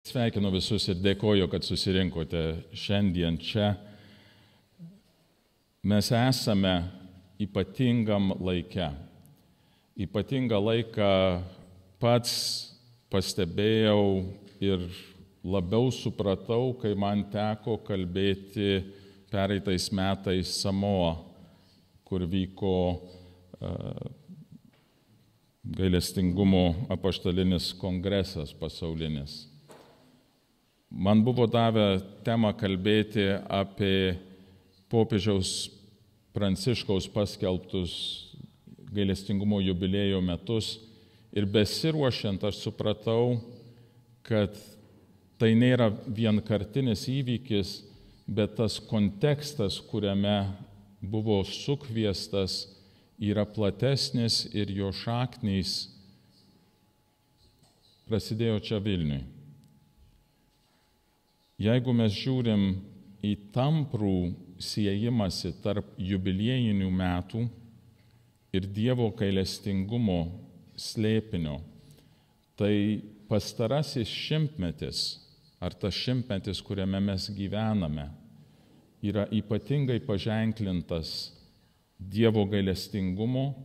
Sveikinu visus ir dėkoju, kad susirinkote šiandien čia. Mes esame ypatingam laike. Ypatingą laiką pats pastebėjau ir labiau supratau, kai man teko kalbėti pereitais metais Samoa, kur vyko gailestingumo apaštalinis kongresas pasaulinis. Man buvo davę temą kalbėti apie popiežiaus Pranciškaus paskelbtus gailestingumo jubiliejų metus ir besiruošiant aš supratau, kad tai nėra vienkartinis įvykis, bet tas kontekstas, kuriame buvo sukviestas, yra platesnis ir jo šaknys prasidėjo čia Vilniuje. Jeigu mes žiūrim į tamprų siejimąsi tarp jubiliejinių metų ir Dievo gailestingumo slėpinio, tai pastarasis šimtmetis, ar tas šimtmetis, kuriame mes gyvename, yra ypatingai paženklintas Dievo gailestingumo,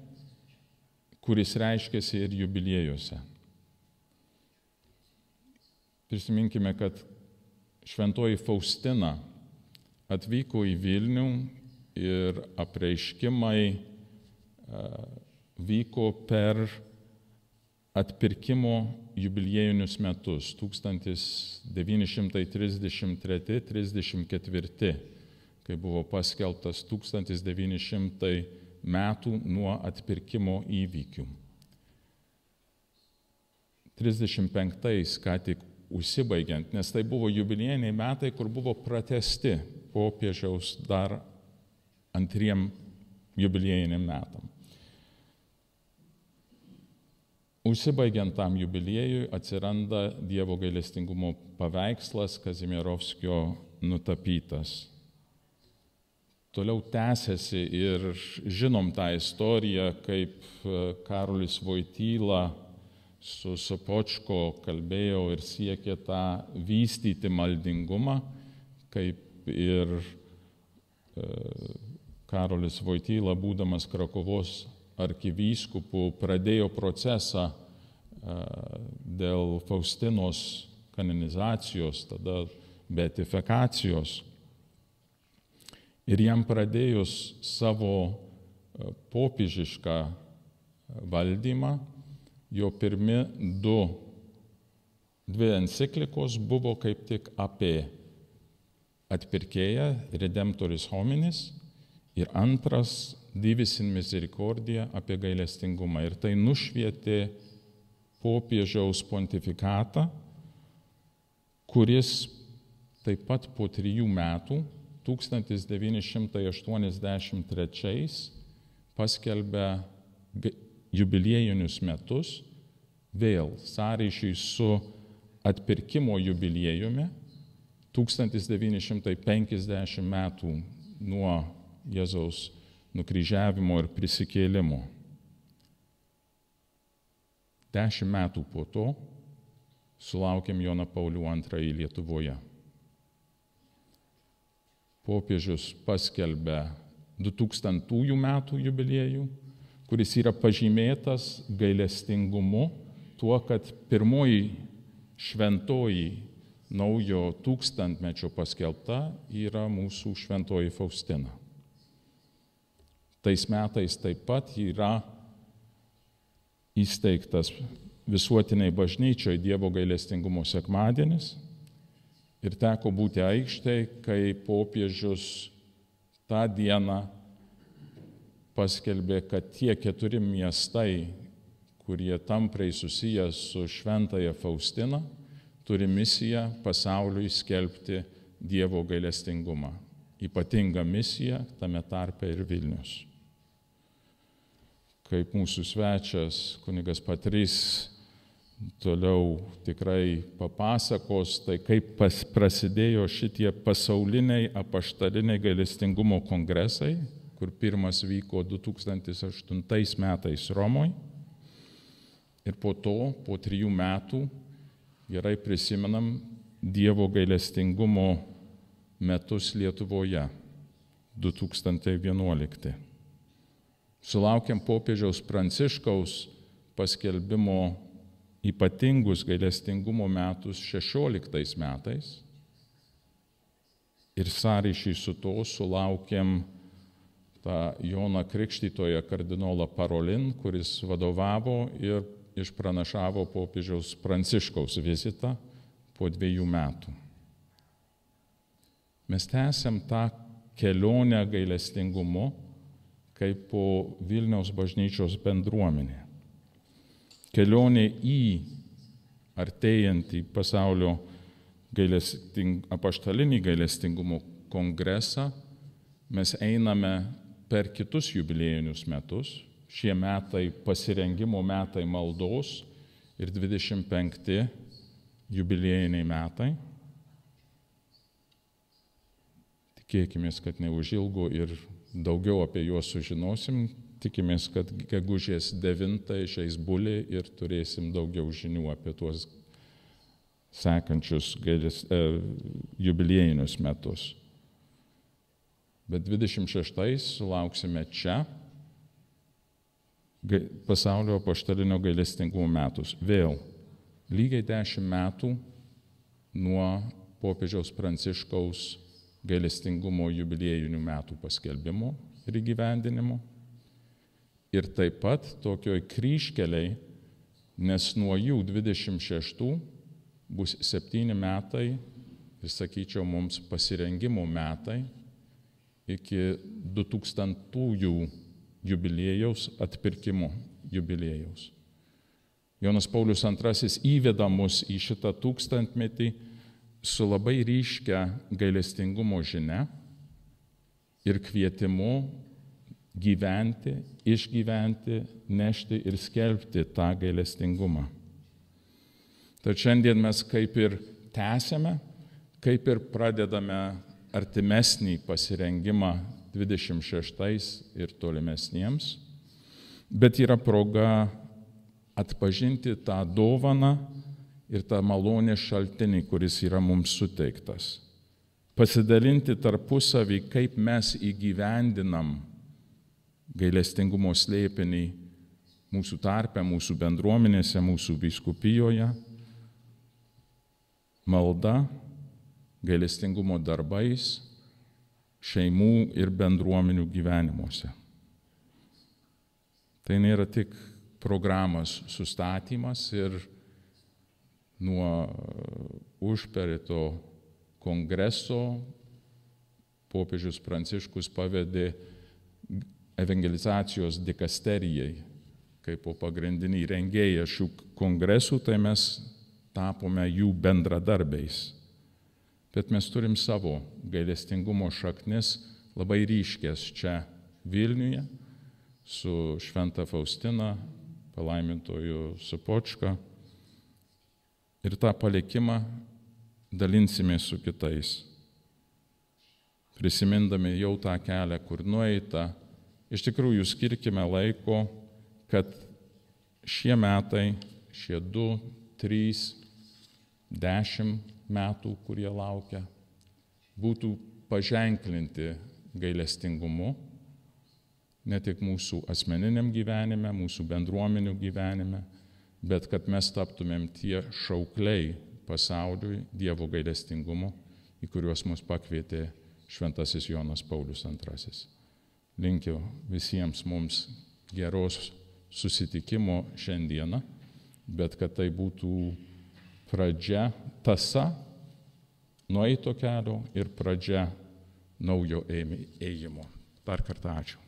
kuris reiškiasi ir jubiliejuose. Prisiminkime, kad Šventoji Faustina atvyko į Vilnių ir apreiškimai vyko per atpirkimo jubiliejinius metus 1933-34, kai buvo paskelbtas 1900 metų nuo atpirkimo įvykių. 35 ką tik užsibaigiant, nes tai buvo jubiliejiniai metai, kur buvo pratęsti popiežiaus dar antriem jubiliejiniam metam. Užsibaigiant tam jubiliejui atsiranda Dievo gailestingumo paveikslas Kazimierovskio nutapytas. Toliau tęsiasi ir žinom tą istoriją, kaip Karolis Voityla su Sopočko kalbėjo ir siekė tą vystyti maldingumą, kaip ir Karolis Voityla, būdamas Krakuvos arkivyskupu, pradėjo procesą dėl Faustinos kanonizacijos, tada beatifikacijos. Ir jam pradėjus savo popiežišką valdymą, jo pirmi dvi enciklikos buvo kaip tik apie atpirkėją, Redemptoris hominis, ir antras Divis in misericordia apie gailestingumą. Ir tai nušvietė popiežiaus pontifikatą, kuris taip pat po 3 metų, 1983, paskelbė jubiliejinius metus, vėl sąryšiui su atpirkimo jubiliejumi, 1950 metų nuo Jėzaus nukryžiavimo ir prisikėlimo. 10 metų po to sulaukėm Joną Paulių II Lietuvoje. Popiežius paskelbė 2000 metų jubiliejų, kuris yra pažymėtas gailestingumu, tuo, kad pirmoji šventoji naujo tūkstantmečio paskelbta yra mūsų šventoji Faustina. Tais metais taip pat yra įsteigtas visuotiniai bažnyčiai Dievo gailestingumo sekmadienis ir teko būti aikštėje, kai popiežius tą dieną paskelbė, kad tie 4 miestai, kurie tampriai susiję su šventąja Faustina, turi misiją pasauliui skelbti Dievo gailestingumą. Ypatinga misija, tame tarpe ir Vilnius. Kaip mūsų svečias, kunigas Patrys, toliau tikrai papasakos, tai kaip prasidėjo šitie pasauliniai apaštaliniai gailestingumo kongresai, kur pirmas vyko 2008 metais Romoje. Ir po to, po 3 metų, gerai prisimenam, Dievo gailestingumo metus Lietuvoje 2011. Sulaukėm popiežiaus Pranciškaus paskelbimo ypatingus gailestingumo metus 16 metais ir sąryšį su to sulaukėm tą Joną Krikštytoją kardinolą Parolin, kuris vadovavo ir išpranašavo popiežiaus Pranciškaus vizitą po 2 metų. Mes tęsiam tą kelionę gailestingumu kaip po Vilniaus bažnyčios bendruomenė. Kelionė į artėjantį pasaulio apaštalinį gailestingumo kongresą mes einame per kitus jubiliejinius metus. Šie metai pasirengimo metai maldos ir 25 jubiliejiniai metai. Tikėkimės, kad neužilgo ir daugiau apie juos sužinosim. Tikimės, kad gegužės 9 išeis bulė ir turėsim daugiau žinių apie tuos sekančius jubiliejinius metus. Bet 26 sulauksime čia pasaulio apaštalinio gailestingumo metus. Vėl lygiai 10 metų nuo popiežiaus Pranciškaus gailestingumo jubiliejinių metų paskelbimo ir įgyvendinimo. Ir taip pat tokioj kryžkeliai, nes nuo jų 26 bus 7 metai ir sakyčiau mums pasirengimo metai iki 2000-ųjų jubiliejaus, atpirkimo jubiliejaus. Jonas Paulius II įveda mus į šitą tūkstantmetį su labai ryškia gailestingumo žinia ir kvietimu gyventi, išgyventi, nešti ir skelbti tą gailestingumą. Tad šiandien mes kaip ir tęsiame, kaip ir pradedame artimesnį pasirengimą 26 ir tolimesniems, bet yra proga atpažinti tą dovaną ir tą malonės šaltinį, kuris yra mums suteiktas. Pasidalinti tarpusavį, kaip mes įgyvendinam gailestingumo slėpinį mūsų tarpe, mūsų bendruomenėse, mūsų vyskupijoje, malda, gailestingumo darbais, šeimų ir bendruomenių gyvenimuose. Tai nėra tik programos sustatymas ir nuo užperito kongreso popiežius Pranciškus pavedė evangelizacijos dikasterijai kaip po pagrindinį rengėją šių kongresų, tai mes tapome jų bendradarbiais. Bet mes turim savo gailestingumo šaknis labai ryškės čia Vilniuje su Šventa Faustina, palaimintoju Sopočka. Ir tą palikimą dalinsime su kitais. Prisimindami jau tą kelią, kur nueita, iš tikrųjų skirkime laiko, kad šie metai, šie 2, 3, 10 metų, kurie laukia, būtų paženklinti gailestingumu, ne tik mūsų asmeniniam gyvenime, mūsų bendruomenių gyvenime, bet kad mes taptumėm tie šaukliai pasauliui Dievo gailestingumu, į kuriuos mus pakvietė šventasis Jonas Paulius II. Linkiu visiems mums geros susitikimo šiandieną, bet kad tai būtų pradžia, tąsa nueito kelio ir pradžia naujo ėjimo. Dar kartą ačiū.